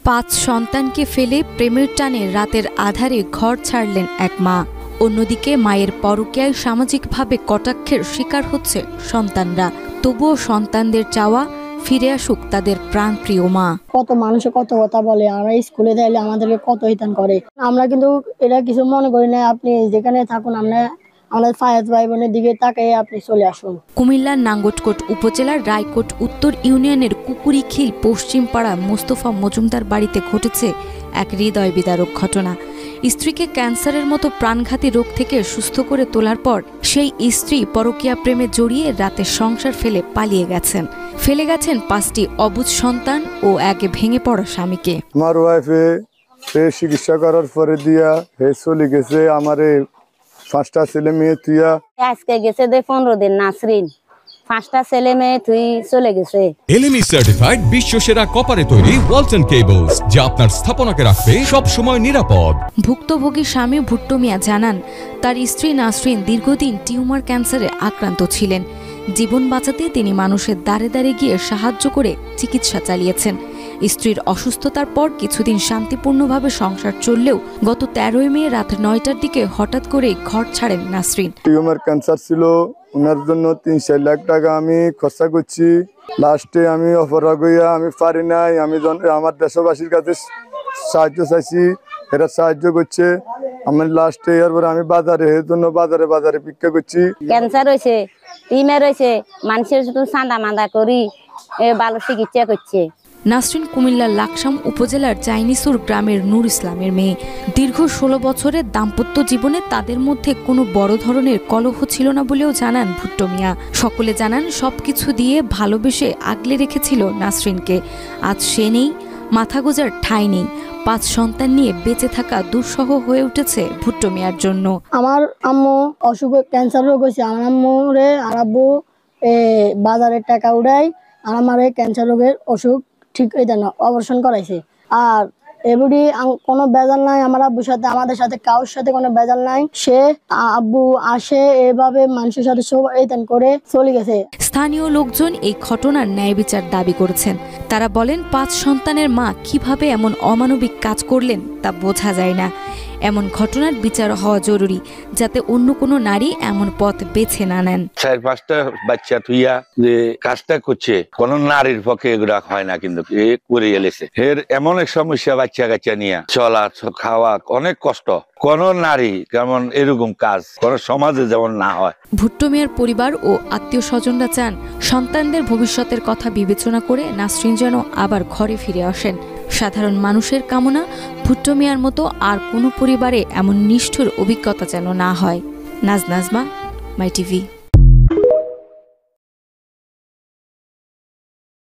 5 সন্তানকে ফেলে প্রেমের টানে রাতের আধারে ঘর ছাড়লেন এক মা। অন্যদিকে মায়ের পরকীয়ায় সামাজিকভাবে কটাক্ষের শিকার হচ্ছে সন্তানরা। তবুও সন্তানদের চাওয়া ফিরে আসুক তাদের প্রাণপ্রিয় মা। কত মানুষে কত কথা বলে, আমরা স্কুলে যাইলে আমাদেরকে কত হিতান করে, আমরা কিন্তু এটা কিছু মনে করি না। আপনি যেখানে থাকুন, আমরা আমাদের ফায়াজ ভাই বোনের দিকে তাকিয়ে আপনি চলে আসুন। কুমিল্লার নাঙ্গলকোট উপজেলার রায়কোট উত্তর ইউনিয়নের কুকুরিখিল পশ্চিমপাড়া মোস্তফা মজুমদার বাড়িতে ঘটেছে এক হৃদয় বিদারক ঘটনা। স্ত্রীকে ক্যান্সারের মতো প্রাণঘাতী রোগ থেকে সুস্থ করে তোলার পর সেই স্ত্রী পরকীয়া প্রেমে জড়িয়ে রাতে সংসার ফেলে পালিয়ে গেছেন। ফেলে গেছেন 5টি অবুঝ সন্তান ও এক ভেঙে পড়া স্বামীকে। আমার ওয়াইফে চিকিৎসা করার পরে দিয়া চলে গেছে আমারে 5টা ছেলে মেয়ে তুইয়া। আজকে গেছে 15 দিন নাসরিন, 5টা ছেলে মেয়ে তুই চলে গেছে। এলএমই সার্টিফাইড বিশ্ব সেরা কপারে তৈরি ওয়ালটন কেবলস, যা আপনার স্থাপনাকে রাখবে সব সময় নিরাপদ। ভুক্তভোগী স্বামী ভুট্টো মিয়া জানান, তার স্ত্রী নাসরিন দীর্ঘদিন টিউমার ক্যান্সারে আক্রান্ত ছিলেন। জীবন বাঁচাতে তিনি মানুষের দ্বারে দ্বারে গিয়ে সাহায্য করে চিকিৎসা চালিয়েছেন। স্ত্রীর অসুস্থতার পর কিছুদিন শান্তিপূর্ণভাবে সংসার চললেও গত 13 মে রাত 9টার দিকে হঠাৎ করে ঘর ছাড়েন নাসরিন। টিউমার ক্যান্সার ছিল, ওনার জন্য 3-4 লাখ টাকা আমি খরচা করছি। লাস্টে আমি অপরাগ হইয়া আমি পারি নাই, আমি আমার দেশবাসীর কাছে সাহায্য চাইছি, এরা সাহায্য করছে। আমি লাস্টে এরপরে আমি বাজারে ভিক্ষা করছি। ক্যান্সার হয়েছে, টিউমার হয়েছে, মানুষের শুধু চাঁদা মাদা করি ভালো চিকিৎসা করছে। নাসরিন কুমিল্লার লাকসাম উপজেলার চাইনিসুর গ্রামের নূর ইসলামের মেয়ে। দীর্ঘ 16 বছরের দাম্পত্য জীবনে তাদের মধ্যে কোনো বড় ধরনের কলহ ছিল না বলেও জানান ভুট্টো মিয়া। সকলে জানান সবকিছু দিয়ে ভালোবেসে আগলে রেখেছিল নাসরিনকে। আজ সে নেই, মাথা গোজার ঠাঁই নেই। 5 সন্তান নিয়ে বেঁচে থাকা দুঃসহ হয়ে উঠেছে ভুট্টো মিয়ার জন্য। আমার আম্মু অসুখ ক্যান্সার রোগ হয়েছে, আমার আম্মুরে আর আব্বু বাজারের টাকা উড়াই আর আমার ক্যান্সার রোগের অসুখ ঠিক হয়ে দেন অপারেশন করাইছে। আর এবারে কোনো বেজাল নাই আমার আব্বুর সাথে, আমাদের সাথে কারোর সাথে কোনো বেজাল নাই। সে আব্বু আসে এভাবে মানুষের সাথে সব এইতেন করে চলে গেছে। স্থানীয় লোকজন এই ঘটনার ন্যায় বিচার দাবি করেছেন। তারা বলেন 5 সন্তানের মা কিভাবে এমন অমানবিক কাজ করলেন তা বোঝা যায় না। এমন ঘটনার বিচার হওয়া জরুরি, যাতে অন্য কোনো নারী এমন পথ বেছে না নেন। 4-5টা বাচ্চা তুইয়া যে কাজটা করছে, কোন নারীর পক্ষে এগুলা হয় না, কিন্তু করে এলেছে। এর এমন এক সমস্যা, বাচ্চা কাচ্চা নিয়ে চলা খাওয়া অনেক কষ্ট। কোন নারী কেমন এরকম কাজ কোন সমাজে যেমন না হয়। ভুট্টো মিয়ার পরিবার ও আত্মীয় স্বজনরা চান সন্তানদের ভবিষ্যতের কথা বিবেচনা করে নাসরিন যেন আবার ঘরে ফিরে আসেন। সাধারণ মানুষের কামনা, ভুট্টো মিয়ার মতো আর কোনো পরিবারে এমন নিষ্ঠুর অভিজ্ঞতা যেন না হয়। নাজমা, মাই টিভি।